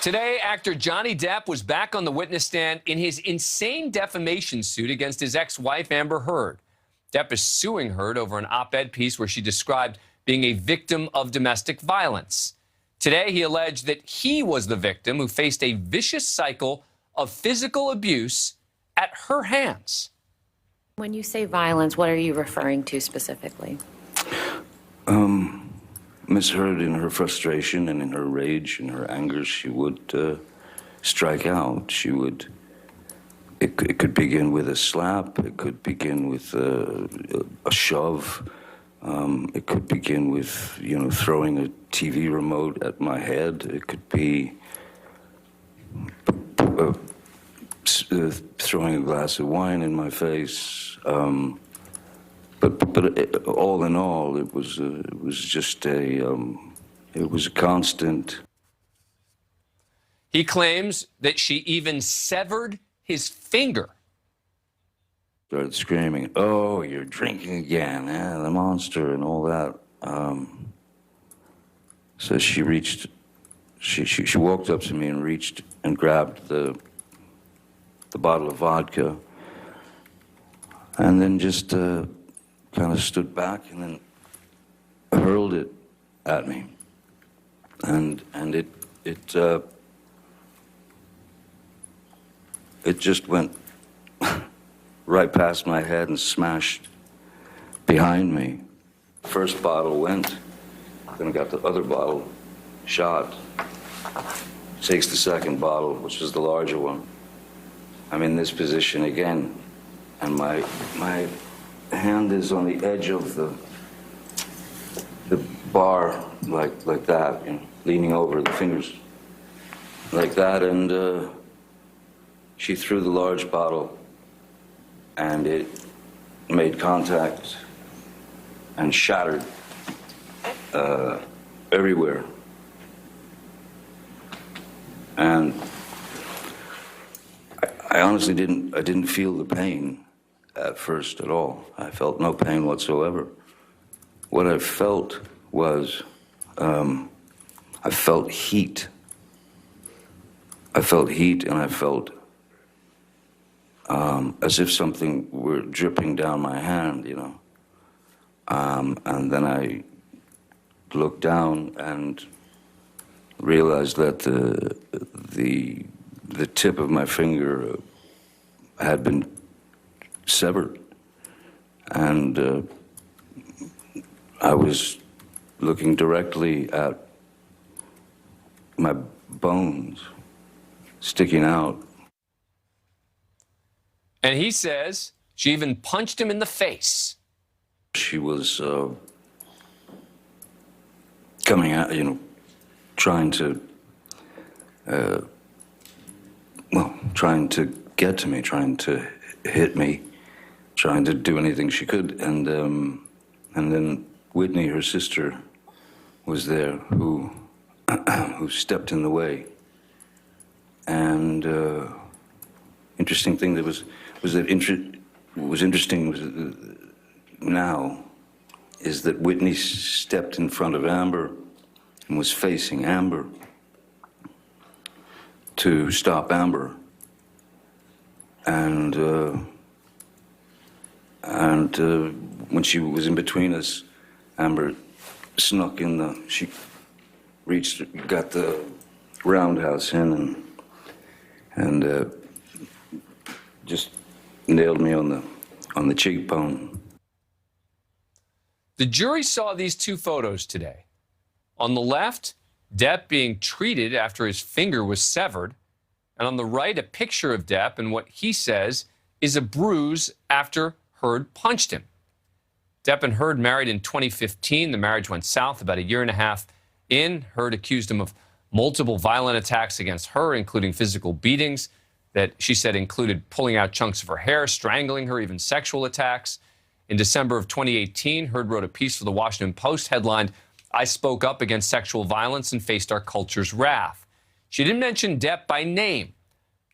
Today, actor Johnny Depp was back on the witness stand in his insane defamation suit against his ex-wife, Amber Heard. Depp is suing Heard over an op-ed piece where she described being a victim of domestic violence. Today, he alleged that he was the victim who faced a vicious cycle of physical abuse at her hands. When you say violence, what are you referring to specifically? Miss Heard, in her frustration and in her rage and her anger, she would strike out. She would. It could begin with a slap. It could begin with a shove. It could begin with, throwing a TV remote at my head. It could be throwing a glass of wine in my face. But all in all, it was just it was a constant. He claims that she even severed his finger. Started screaming, "Oh, you're drinking again, the monster," and all that. So she reached, she walked up to me and reached and grabbed the bottle of vodka, and then just kind of stood back and then hurled it at me, and it just went right past my head and smashed behind me. First bottle went, then I got the other bottle shot. Takes the second bottle, which is the larger one. I'm in this position again, and my hand is on the edge of the bar, like that, leaning over, the fingers like that, and she threw the large bottle, and it made contact and shattered everywhere. And I honestly didn't feel the pain at first at all. I felt no pain whatsoever. What I felt was, I felt heat. I felt heat, and I felt as if something were dripping down my hand, and then I looked down and realized that the tip of my finger had been severed, and I was looking directly at my bones sticking out. And he says she even punched him in the face. She was coming out, trying to get to me, trying to hit me, trying to do anything she could, and then Whitney, her sister, was there, who stepped in the way. And interesting thing that was interesting now is that Whitney stepped in front of Amber and was facing Amber to stop Amber. And when she was in between us, Amber snuck in she reached, got the roundhouse in, and just nailed me on the cheekbone. The jury saw these two photos today. On the left, Depp being treated after his finger was severed, and on the right, a picture of Depp and what he says is a bruise after Heard punched him. Depp and Heard married in 2015. The marriage went south about a year and a half in. Heard accused him of multiple violent attacks against her, including physical beatings that she said included pulling out chunks of her hair, strangling her, even sexual attacks. In December of 2018, Heard wrote a piece for the Washington Post headlined, "I spoke up against sexual violence and faced our culture's wrath." She didn't mention Depp by name.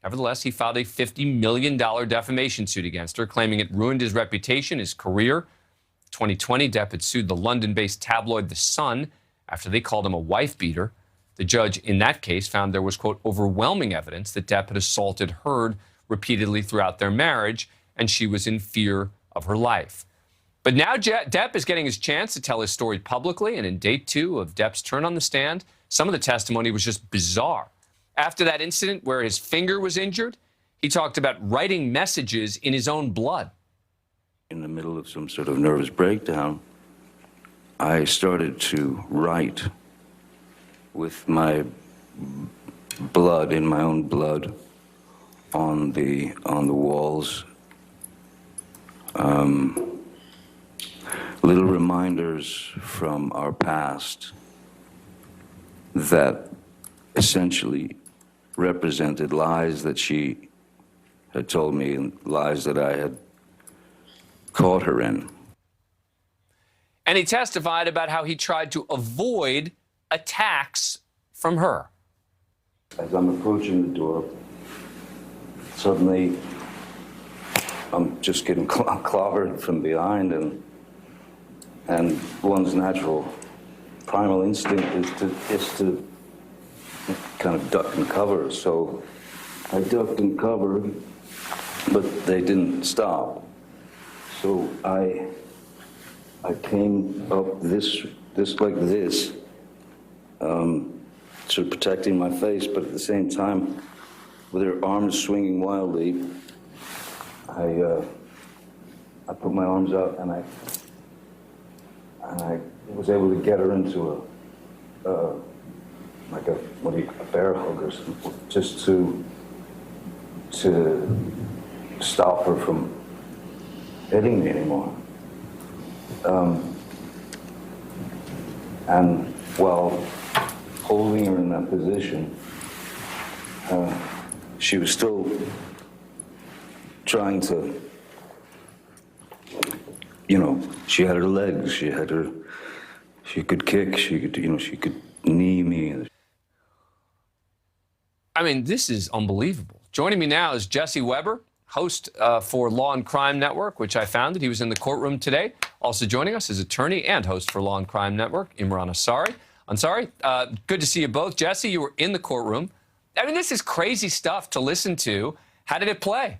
Nevertheless, he filed a $50 million defamation suit against her, claiming it ruined his reputation, his career. In 2020, Depp had sued the London-based tabloid The Sun after they called him a wife-beater. The judge in that case found there was, quote, overwhelming evidence that Depp had assaulted Heard repeatedly throughout their marriage, and she was in fear of her life. But now Depp is getting his chance to tell his story publicly, and in day 2 of Depp's turn on the stand, some of the testimony was just bizarre. After that incident where his finger was injured, he talked about writing messages in his own blood. In the middle of some sort of nervous breakdown, I started to write with my blood, in my own blood, on the walls. Little reminders from our past that essentially represented lies that she had told me and lies that I had caught her in. And he testified about how he tried to avoid attacks from her. As I'm approaching the door, suddenly I'm just getting clobbered from behind, and one's natural primal instinct is to kind of duck and cover. So I ducked and covered, but they didn't stop. So I came up this like this, sort of protecting my face, but at the same time, with her arms swinging wildly, I put my arms out and I was able to get her into a bear hug or something, just to stop her from hitting me anymore. And while holding her in that position, she was still trying to, she had her legs, she could kick, she could knee me. I mean, this is unbelievable. Joining me now is Jesse Weber, host for Law and Crime Network, which I founded. He was in the courtroom today. Also joining us is attorney and host for Law and Crime Network, Imran Asari. Good to see you both. Jesse, you were in the courtroom. I mean, this is crazy stuff to listen to. How did it play?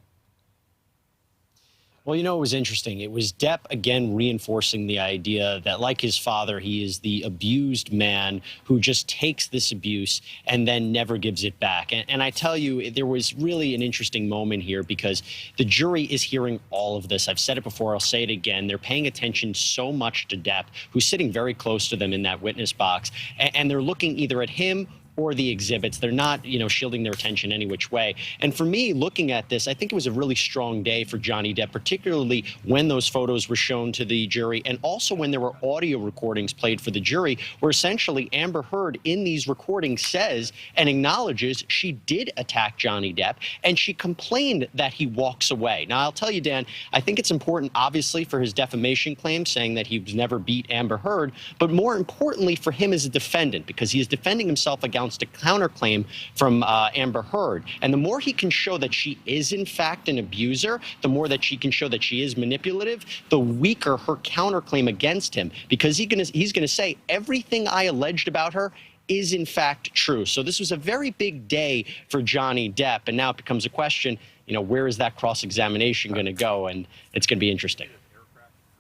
Well, it was interesting. It was Depp, again, reinforcing the idea that, like his father, he is the abused man who just takes this abuse and then never gives it back. And I tell you, there was really an interesting moment here because the jury is hearing all of this. I've said it before. I'll say it again. They're paying attention so much to Depp, who's sitting very close to them in that witness box, and they're looking either at him or the exhibits. They're not, shielding their attention any which way. And for me, looking at this, I think it was a really strong day for Johnny Depp, particularly when those photos were shown to the jury and also when there were audio recordings played for the jury, where essentially Amber Heard in these recordings says and acknowledges she did attack Johnny Depp and she complained that he walks away. Now, I'll tell you, Dan, I think it's important, obviously, for his defamation claim, saying that he was never beat Amber Heard, but more importantly for him as a defendant, because he is defending himself against a counterclaim from Amber Heard. And the more he can show that she is, in fact, an abuser, the more that she can show that she is manipulative, the weaker her counterclaim against him, because he's going to say everything I alleged about her is, in fact, true. So this was a very big day for Johnny Depp. And now it becomes a question, where is that cross-examination going to go? And it's going to be interesting.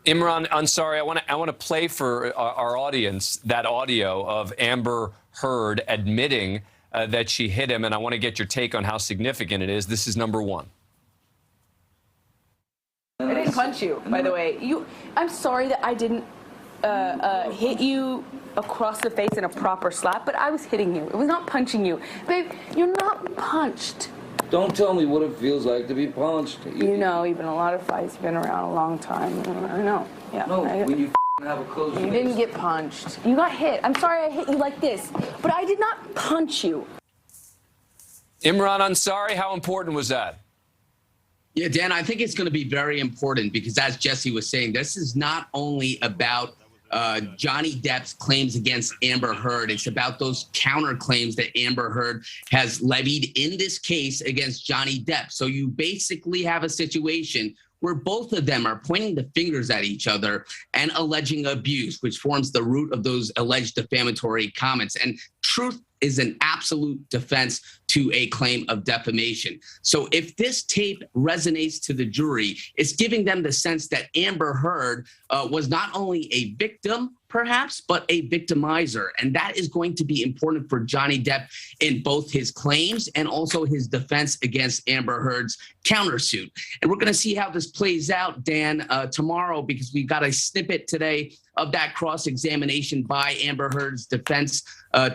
Imran, I'm sorry. I want to play for our audience that audio of Amber Heard admitting that she hit him, and I want to get your take on how significant it is. This is number one. I didn't punch you, by the way. I'm sorry that I didn't hit you across the face in a proper slap, but I was hitting you. It was not punching you. Babe, you're not punched. Don't tell me what it feels like to be punched. You've been in a lot of fights. You've been around a long time. I know. Yeah. No, when you have a close face. You didn't get punched. You got hit. I'm sorry I hit you like this, but I did not punch you. Imran Ansari, how important was that? Yeah, Dan, I think it's going to be very important because, as Jesse was saying, this is not only about Johnny Depp's claims against Amber Heard. It's about those counterclaims that Amber Heard has levied in this case against Johnny Depp. So you basically have a situation where both of them are pointing the fingers at each other and alleging abuse, which forms the root of those alleged defamatory comments. And truth is an absolute defense to a claim of defamation. So if this tape resonates to the jury, it's giving them the sense that Amber Heard was not only a victim, perhaps, but a victimizer. And that is going to be important for Johnny Depp in both his claims and also his defense against Amber Heard's countersuit. And we're going to see how this plays out, Dan, tomorrow, because we got a snippet today of that cross-examination by Amber Heard's defense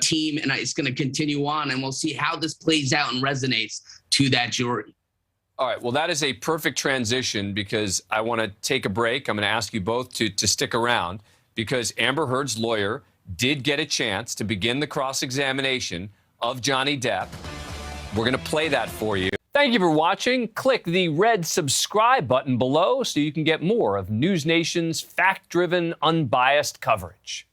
team, and it's going to continue on, and we'll see how this plays out and resonates to that jury. All right, well, that is a perfect transition because I want to take a break. I'm going to ask you both to stick around because Amber Heard's lawyer did get a chance to begin the cross-examination of Johnny Depp. We're going to play that for you. Thank you for watching. Click the red subscribe button below so you can get more of NewsNation's fact-driven, unbiased coverage.